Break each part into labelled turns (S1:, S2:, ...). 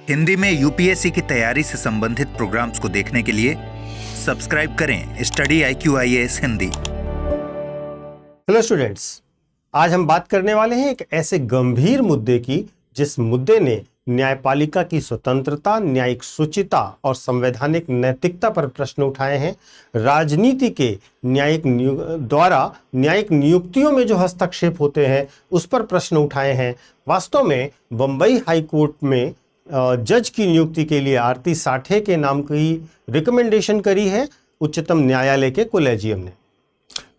S1: हिंदी में यूपीएससी की तैयारी से संबंधित प्रोग्राम्स को देखने के लिए सब्सक्राइब करें study IQ IAS Hindi.
S2: Hello students, आज हम बात करने वाले हैं एक ऐसे गंभीर मुद्दे की जिस मुद्दे ने न्यायपालिका की स्वतंत्रता, न्यायिक शुचिता और संवैधानिक नैतिकता पर प्रश्न उठाए हैं। राजनीति के द्वारा न्यायिक नियुक्तियों में जो हस्तक्षेप होते हैं उस पर प्रश्न उठाए हैं। वास्तव में बंबई हाई कोर्ट में जज की नियुक्ति के लिए आरती साठे के नाम की रिकमेंडेशन करी है उच्चतम न्यायालय के कोलेजियम ने।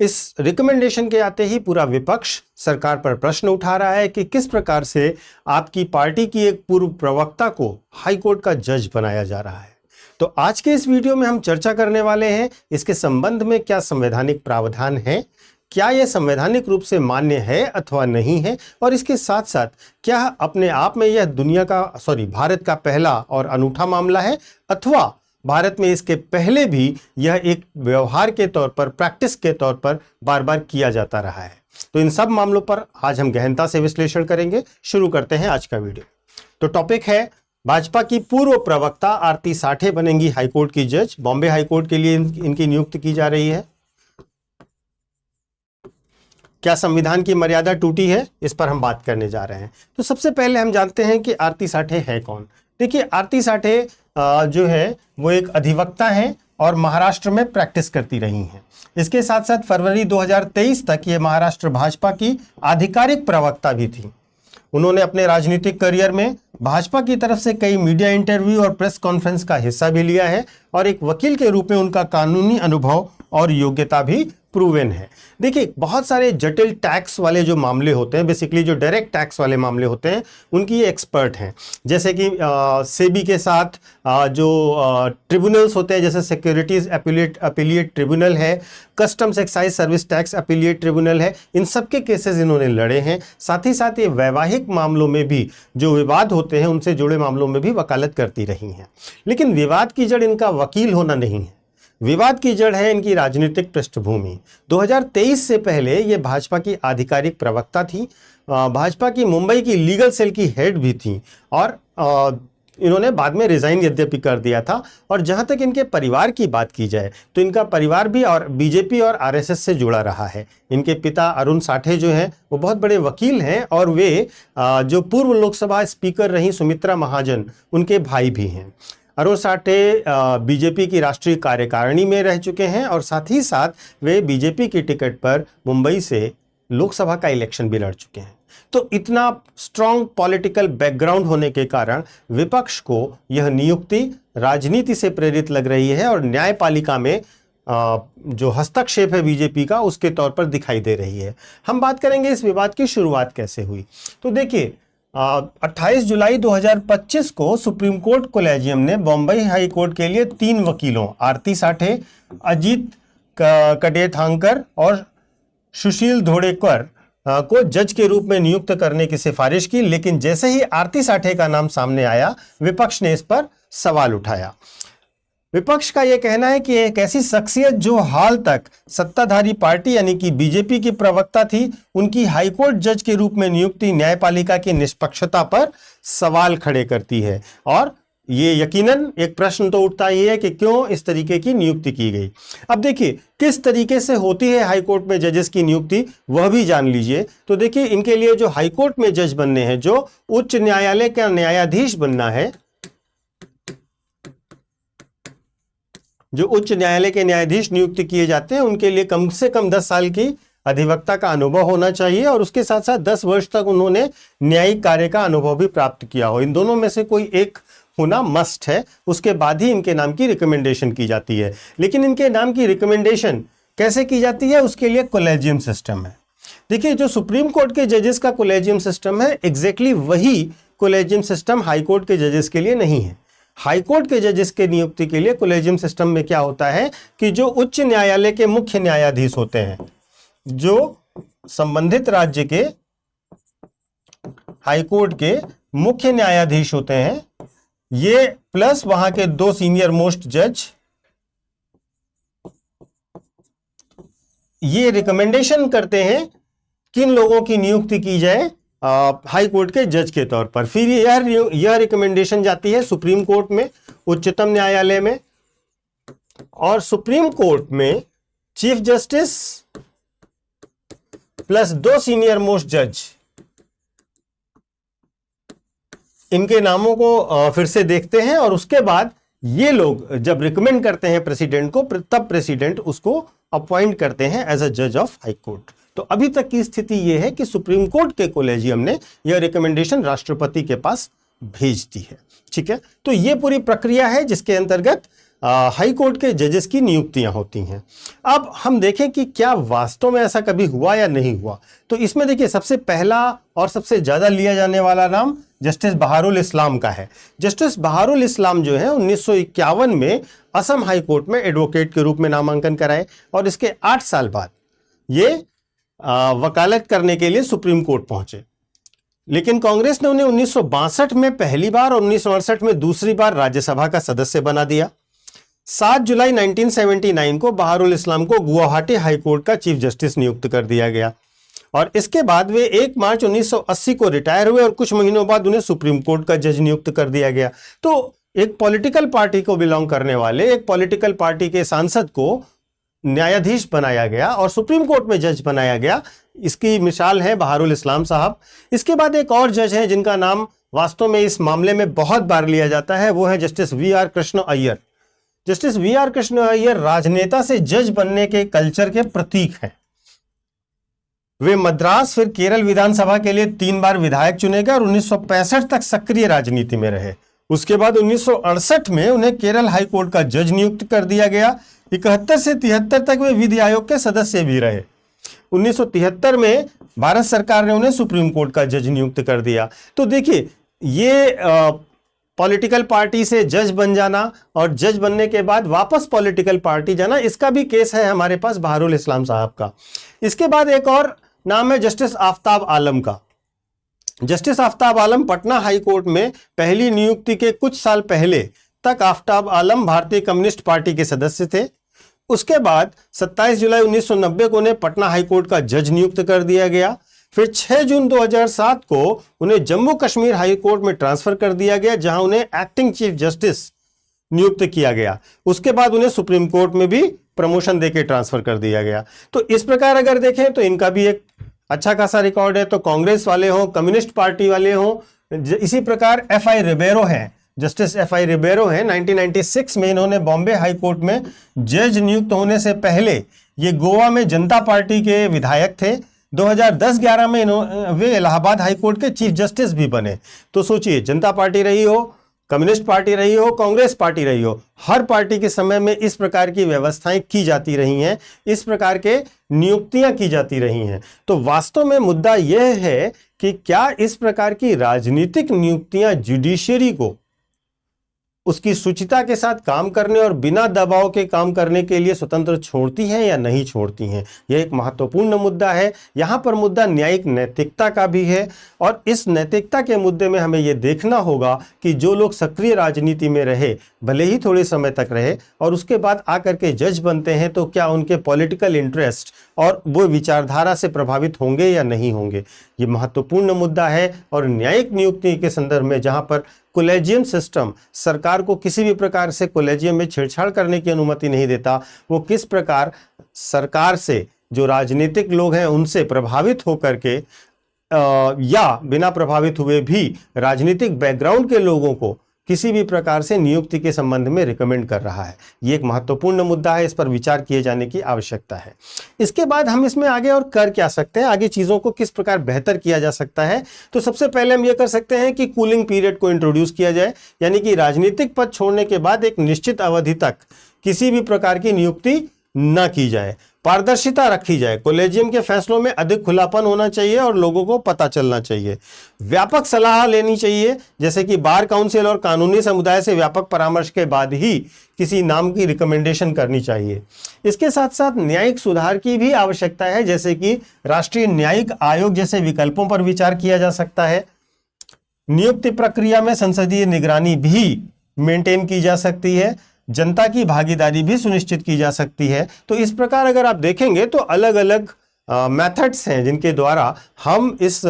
S2: इस रिकमेंडेशन के आते ही पूरा विपक्ष सरकार पर प्रश्न उठा रहा है कि किस प्रकार से आपकी पार्टी की एक पूर्व प्रवक्ता को हाई कोर्ट का जज बनाया जा रहा है। तो आज के इस वीडियो में हम चर्चा करने वाले हैं इसके संबंध में क्या संवैधानिक प्रावधान है, क्या यह संवैधानिक रूप से मान्य है अथवा नहीं है, और इसके साथ साथ क्या अपने आप में यह भारत का पहला और अनूठा मामला है अथवा भारत में इसके पहले भी यह एक व्यवहार के तौर पर, प्रैक्टिस के तौर पर बार बार किया जाता रहा है। तो इन सब मामलों पर आज हम गहनता से विश्लेषण करेंगे। शुरू करते हैं आज का वीडियो। तो टॉपिक है भाजपा की पूर्व प्रवक्ता आरती साठे बनेंगी हाईकोर्ट की जज। बॉम्बे हाईकोर्ट के लिए इनकी नियुक्ति की जा रही है। क्या संविधान की मर्यादा टूटी है, इस पर हम बात करने जा रहे हैं। तो सबसे पहले हम जानते हैं कि आरती साठे है कौन। देखिए, आरती साठे जो है वो एक अधिवक्ता हैं और महाराष्ट्र में प्रैक्टिस करती रही हैं। इसके साथ साथ फरवरी 2023 तक ये महाराष्ट्र भाजपा की आधिकारिक प्रवक्ता भी थी। उन्होंने अपने राजनीतिक करियर में भाजपा की तरफ से कई मीडिया इंटरव्यू और प्रेस कॉन्फ्रेंस का हिस्सा भी लिया है और एक वकील के रूप में उनका कानूनी अनुभव और योग्यता भी प्रूवन है। देखिए, बहुत सारे जटिल टैक्स वाले जो मामले होते हैं, बेसिकली जो डायरेक्ट टैक्स वाले मामले होते हैं, उनकी ये एक्सपर्ट हैं। जैसे कि सेबी के साथ जो ट्रिब्यूनल्स होते हैं, जैसे सिक्योरिटीज अपीलिएट ट्रिब्यूनल है, customs excise service tax appellate tribunal है, इन सब के केसेस इन्होंने लड़े हैं। साथ ही साथ ये वैवाहिक मामलों में भी जो विवाद होते हैं उनसे जुड़े मामलों में भी वकालत करती रही हैं। लेकिन विवाद की जड़ इनका वकील होना नहीं है, विवाद की जड़ है इनकी राजनीतिक पृष्ठभूमि। 2023 से पहले ये भाजपा की आधिकारिक प्रवक्ता थी, भाजपा की मुंबई की लीगल सेल की हेड भी थी और इन्होंने बाद में रिजाइन यद्यपि कर दिया था। और जहां तक इनके परिवार की बात की जाए तो इनका परिवार भी और बीजेपी और आरएसएस से जुड़ा रहा है। इनके पिता अरुण साठे जो हैं वो बहुत बड़े वकील हैं और वे जो पूर्व लोकसभा स्पीकर रही सुमित्रा महाजन, उनके भाई भी हैं। अरुण साठे बीजेपी की राष्ट्रीय कार्यकारिणी में रह चुके हैं और साथ ही साथ वे बीजेपी की टिकट पर मुंबई से लोकसभा का इलेक्शन भी लड़ चुके हैं। तो इतना स्ट्रॉन्ग पॉलिटिकल बैकग्राउंड होने के कारण विपक्ष को यह नियुक्ति राजनीति से प्रेरित लग रही है और न्यायपालिका में जो हस्तक्षेप है बीजेपी का उसके तौर पर दिखाई दे रही है। हम बात करेंगे इस विवाद की शुरुआत कैसे हुई। तो देखिए, 28 जुलाई 2025 को सुप्रीम कोर्ट कोलेजियम ने बॉम्बई हाई कोर्ट के लिए 3 वकीलों आरती साठे, अजीत कडेथांकर और सुशील धोड़ेकर को जज के रूप में नियुक्त करने की सिफारिश की। लेकिन जैसे ही आरती साठे का नाम सामने आया, विपक्ष ने इस पर सवाल उठाया। विपक्ष का यह कहना है कि एक ऐसी शख्सियत जो हाल तक सत्ताधारी पार्टी यानी कि बीजेपी की प्रवक्ता थी, उनकी हाईकोर्ट जज के रूप में नियुक्ति न्यायपालिका की निष्पक्षता पर सवाल खड़े करती है। और ये यकीनन एक प्रश्न तो उठता ही है कि क्यों इस तरीके की नियुक्ति की गई। अब देखिए, किस तरीके से होती है हाईकोर्ट में जजेस की नियुक्ति, वह भी जान लीजिए। तो देखिए, इनके लिए जो हाईकोर्ट में जज बनने हैं, जो उच्च न्यायालय का न्यायाधीश बनना है, जो उच्च न्यायालय के न्यायाधीश नियुक्त किए जाते हैं, उनके लिए कम से कम 10 साल की अधिवक्ता का अनुभव होना चाहिए और उसके साथ साथ 10 वर्ष तक उन्होंने न्यायिक कार्य का अनुभव भी प्राप्त किया हो। इन दोनों में से कोई एक होना मस्ट है, उसके बाद ही इनके नाम की रिकमेंडेशन की जाती है। लेकिन इनके नाम की रिकमेंडेशन कैसे की जाती है, उसके लिए कोलेजियम सिस्टम है। देखिए, जो सुप्रीम कोर्ट के जजेस का कोलेजियम सिस्टम है, एग्जैक्टली वही कोलेजियम सिस्टम हाई कोर्ट के जजेस के लिए नहीं है। हाई कोर्ट के जजेस के नियुक्ति के लिए कोलेजियम सिस्टम में क्या होता है कि जो उच्च न्यायालय के मुख्य न्यायाधीश होते हैं, जो संबंधित राज्य के हाई कोर्ट के मुख्य न्यायाधीश होते हैं, ये प्लस वहां के 2 सीनियर मोस्ट जज, ये रिकमेंडेशन करते हैं किन लोगों की नियुक्ति की जाए हाई कोर्ट के जज के तौर पर। फिर यह रिकमेंडेशन जाती है सुप्रीम कोर्ट में, उच्चतम न्यायालय में, और सुप्रीम कोर्ट में chief justice plus 2 senior most जज, इनके नामों को फिर से देखते हैं, और उसके बाद ये लोग जब रिकमेंड करते हैं प्रेसिडेंट को, तब प्रेसिडेंट उसको अपॉइंट करते हैं एज अ जज ऑफ हाई कोर्ट। तो अभी तक की स्थिति यह है कि सुप्रीम कोर्ट के कोलेजियम ने यह रिकमेंडेशन राष्ट्रपति के पास भेज दी है। ठीक है, तो यह पूरी प्रक्रिया है जिसके अंतर्गत हाई कोर्ट के जजेस की नियुक्तियां होती हैं। अब हम देखें कि क्या वास्तव में ऐसा कभी हुआ या नहीं हुआ। तो इसमें देखिए, सबसे पहला और सबसे ज्यादा लिया जाने वाला नाम जस्टिस बहारुल इस्लाम का है। जस्टिस बहारुल इस्लाम जो है 1951 में असम हाई कोर्ट में एडवोकेट के रूप में नामांकन कराए, और इसके 8 साल बाद ये वकालत करने के लिए सुप्रीम कोर्ट पहुंचे। लेकिन कांग्रेस ने उन्हें 1962 में पहली बार और 1968 में दूसरी बार राज्यसभा का सदस्य बना दिया। 7 जुलाई 1979 को बहारुल इस्लाम को गुवाहाटी हाई कोर्ट का चीफ जस्टिस नियुक्त कर दिया गया, और इसके बाद वे 1 मार्च 1980 को रिटायर हुए और कुछ महीनों बाद उन्हें सुप्रीम कोर्ट का जज नियुक्त कर दिया गया। तो एक पॉलिटिकल पार्टी को बिलोंग करने वाले एक पॉलिटिकल पार्टी के सांसद को न्यायाधीश बनाया गया और सुप्रीम कोर्ट में जज बनाया गया। इसकी मिसाल है बहारुल इस्लाम साहब। इसके बाद एक और जज हैं जिनका नाम वास्तव में इस मामले में बहुत बार लिया जाता है, वो है justice VR. Krishna Iyer. Justice VR. Krishna Iyer राजनेता से जज बनने के कल्चर के प्रतीक हैं। वे मद्रास फिर केरल विधानसभा के लिए 3 बार विधायक चुने गए और 1965 तक सक्रिय राजनीति में रहे। उसके बाद 1968 में उन्हें केरल हाई कोर्ट का जज नियुक्त कर दिया गया। 71 से 73 तक वे विधि आयोग के सदस्य भी रहे। 1973 में भारत सरकार ने उन्हें सुप्रीम कोर्ट का जज नियुक्त कर दिया। तो देखिए, ये पॉलिटिकल पार्टी से जज बन जाना और जज बनने के बाद वापस पॉलिटिकल पार्टी जाना, इसका भी केस है हमारे पास बहारुल इस्लाम साहब का। इसके बाद एक और नाम है जस्टिस आफताब आलम का। Justice Aftab Alam Patna high court में पहली नियुक्ति के कुछ साल पहले तक आफताब आलम भारतीय कम्युनिस्ट पार्टी के सदस्य थे। उसके बाद 27 जुलाई 1990 को उन्हें पटना हाई कोर्ट का जज नियुक्त कर दिया गया। फिर 6 जून 2007 को उन्हें जम्मू कश्मीर हाई कोर्ट में ट्रांसफर कर दिया गया, जहां उन्हें एक्टिंग चीफ जस्टिस नियुक्त किया गया। उसके बाद उन्हें सुप्रीम कोर्ट में भी प्रमोशन देकर ट्रांसफर कर दिया गया। तो इस प्रकार अगर देखें तो इनका भी एक अच्छा खासा रिकॉर्ड है। तो कांग्रेस वाले हों, कम्युनिस्ट पार्टी वाले हों, इसी प्रकार एफ.आई. रिबेरो हैं, जस्टिस एफ.आई. रिबेरो हैं। 1996 में इन्होंने बॉम्बे हाई कोर्ट में जज नियुक्त होने से पहले ये गोवा में जनता पार्टी के विधायक थे। 2010-11 में वे इलाहाबाद हाई कोर्ट के चीफ जस्टिस भी बने। तो सोचिए, जनता पार्टी रही हो, कम्युनिस्ट पार्टी रही हो, कांग्रेस पार्टी रही हो, हर पार्टी के समय में इस प्रकार की व्यवस्थाएं की जाती रही हैं, इस प्रकार के नियुक्तियां की जाती रही हैं। तो वास्तव में मुद्दा यह है कि क्या इस प्रकार की राजनीतिक नियुक्तियां जुडिशरी को उसकी शुचिता के साथ काम करने और बिना दबाव के काम करने के लिए स्वतंत्र छोड़ती हैं या नहीं छोड़ती हैं। यह एक महत्वपूर्ण मुद्दा है। यहाँ पर मुद्दा न्यायिक नैतिकता का भी है, और इस नैतिकता के मुद्दे में हमें यह देखना होगा कि जो लोग सक्रिय राजनीति में रहे, भले ही थोड़े समय तक रहे, और उसके बाद आकर के जज बनते हैं, तो क्या उनके पॉलिटिकल इंटरेस्ट और वो विचारधारा से प्रभावित होंगे या नहीं होंगे। ये महत्वपूर्ण मुद्दा है। और न्यायिक नियुक्ति के संदर्भ में जहाँ पर कोलेजियम सिस्टम सरकार को किसी भी प्रकार से कोलेजियम में छेड़छाड़ करने की अनुमति नहीं देता, वो किस प्रकार सरकार से जो राजनीतिक लोग हैं उनसे प्रभावित होकर के या बिना प्रभावित हुए भी राजनीतिक बैकग्राउंड के लोगों को किसी भी प्रकार से नियुक्ति के संबंध में रिकमेंड कर रहा है। ये एक महत्वपूर्ण मुद्दा है, इस पर विचार किए जाने की आवश्यकता है। इसके बाद हम इसमें आगे और कर क्या सकते हैं, आगे चीज़ों को किस प्रकार बेहतर किया जा सकता है। तो सबसे पहले हम ये कर सकते हैं कि कूलिंग पीरियड को इंट्रोड्यूस किया जाए, यानी कि राजनीतिक पद छोड़ने के बाद एक निश्चित अवधि तक किसी भी प्रकार की नियुक्ति न की जाए, पारदर्शिता रखी जाए, कॉलेजियम के फैसलों में अधिक खुलापन होना चाहिए और लोगों को पता चलना चाहिए, व्यापक सलाह लेनी चाहिए, जैसे कि बार काउंसिल और कानूनी समुदाय से व्यापक परामर्श के बाद ही किसी नाम की रिकमेंडेशन करनी चाहिए। इसके साथ साथ न्यायिक सुधार की भी आवश्यकता है, जैसे कि राष्ट्रीय न्यायिक आयोग जैसे विकल्पों पर विचार किया जा सकता है। नियुक्ति प्रक्रिया में संसदीय निगरानी भी मेंटेन की जा सकती है, जनता की भागीदारी भी सुनिश्चित की जा सकती है। तो इस प्रकार अगर आप देखेंगे तो अलग अलग मेथड्स हैं जिनके द्वारा हम इस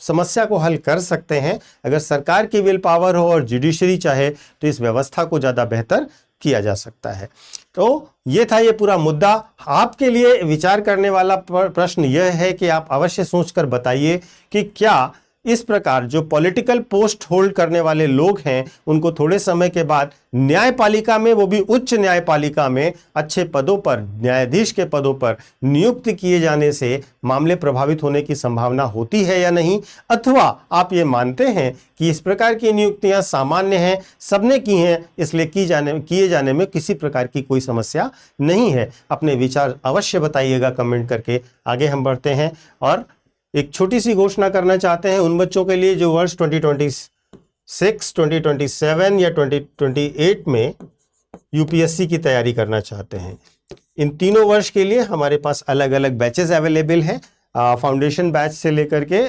S2: समस्या को हल कर सकते हैं। अगर सरकार की विल पावर हो और जुडिशरी चाहे तो इस व्यवस्था को ज़्यादा बेहतर किया जा सकता है। तो ये था ये पूरा मुद्दा। आपके लिए विचार करने वाला प्रश्न यह है कि आप अवश्य सोचकर बताइए कि क्या इस प्रकार जो पॉलिटिकल पोस्ट होल्ड करने वाले लोग हैं उनको थोड़े समय के बाद न्यायपालिका में, वो भी उच्च न्यायपालिका में अच्छे पदों पर, न्यायाधीश के पदों पर नियुक्त किए जाने से मामले प्रभावित होने की संभावना होती है या नहीं, अथवा आप ये मानते हैं कि इस प्रकार की नियुक्तियां सामान्य हैं, सबने की हैं, इसलिए किए जाने में किसी प्रकार की कोई समस्या नहीं है। अपने विचार अवश्य बताइएगा कमेंट करके। आगे हम बढ़ते हैं और एक छोटी सी घोषणा करना चाहते हैं उन बच्चों के लिए जो वर्ष 2026, 2027 या 2028 में यूपीएससी की तैयारी करना चाहते हैं। इन तीनों वर्ष के लिए हमारे पास अलग अलग बैचेस अवेलेबल हैं। फाउंडेशन बैच से लेकर के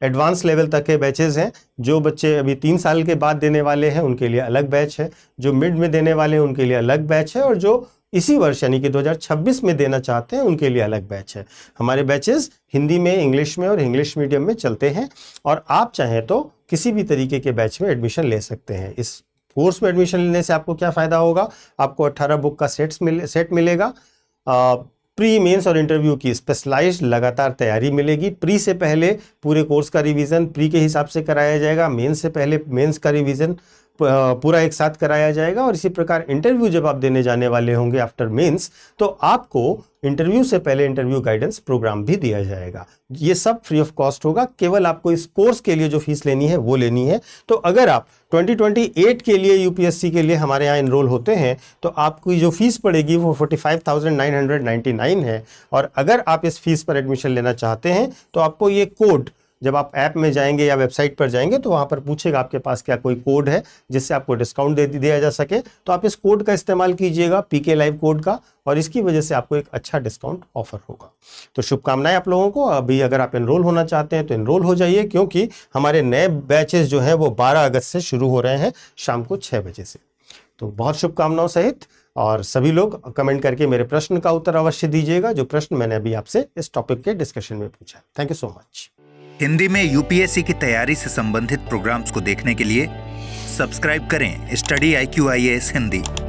S2: एडवांस लेवल तक के बैचेस हैं। जो बच्चे अभी 3 साल के बाद देने वाले हैं उनके लिए अलग बैच है, जो मिड में देने वाले हैं उनके लिए अलग बैच है, और जो इसी वर्ष यानी कि 2026 में देना चाहते हैं उनके लिए अलग बैच है। हमारे बैचेस हिंदी में, इंग्लिश में और इंग्लिश मीडियम में चलते हैं, और आप चाहें तो किसी भी तरीके के बैच में एडमिशन ले सकते हैं। इस कोर्स में एडमिशन लेने से आपको क्या फ़ायदा होगा? आपको 18 बुक का सेट मिलेगा। प्री मेंस और इंटरव्यू की स्पेशलाइज्ड लगातार तैयारी मिलेगी। प्री से पहले पूरे कोर्स का रिवीजन प्री के हिसाब से कराया जाएगा, मेंस से पहले मेंस का रिवीजन पूरा एक साथ कराया जाएगा, और इसी प्रकार इंटरव्यू जब आप देने जाने वाले होंगे आफ्टर मेंस, तो आपको इंटरव्यू से पहले इंटरव्यू गाइडेंस प्रोग्राम भी दिया जाएगा। ये सब फ्री ऑफ कॉस्ट होगा, केवल आपको इस कोर्स के लिए जो फीस लेनी है वो लेनी है। तो अगर आप 2028 के लिए यूपीएससी के लिए हमारे यहाँ इनरोल होते हैं तो आपकी जो फीस पड़ेगी वो 45,999 है, और अगर आप इस फीस पर एडमिशन लेना चाहते हैं तो आपको ये कोड, जब आप ऐप में जाएंगे या वेबसाइट पर जाएंगे तो वहाँ पर पूछेगा आपके पास क्या कोई कोड है जिससे आपको डिस्काउंट दिया जा सके, तो आप इस कोड का इस्तेमाल कीजिएगा, पीके लाइव कोड का, और इसकी वजह से आपको एक अच्छा डिस्काउंट ऑफर होगा। तो शुभकामनाएं आप लोगों को। अभी अगर आप एनरोल होना चाहते हैं तो एनरोल हो जाइए, क्योंकि हमारे नए बैचेस जो हैं वो 12 अगस्त से शुरू हो रहे हैं शाम को 6 बजे से। तो बहुत शुभकामनाओं सहित, और सभी लोग कमेंट करके मेरे प्रश्न का उत्तर अवश्य दीजिएगा जो प्रश्न मैंने अभी आपसे इस टॉपिक के डिस्कशन में पूछा। Thank you so much.
S1: Hindi में यूपीएससी की तैयारी से संबंधित प्रोग्राम्स को देखने के लिए सब्सक्राइब करें स्टडी IQ IAS हिंदी।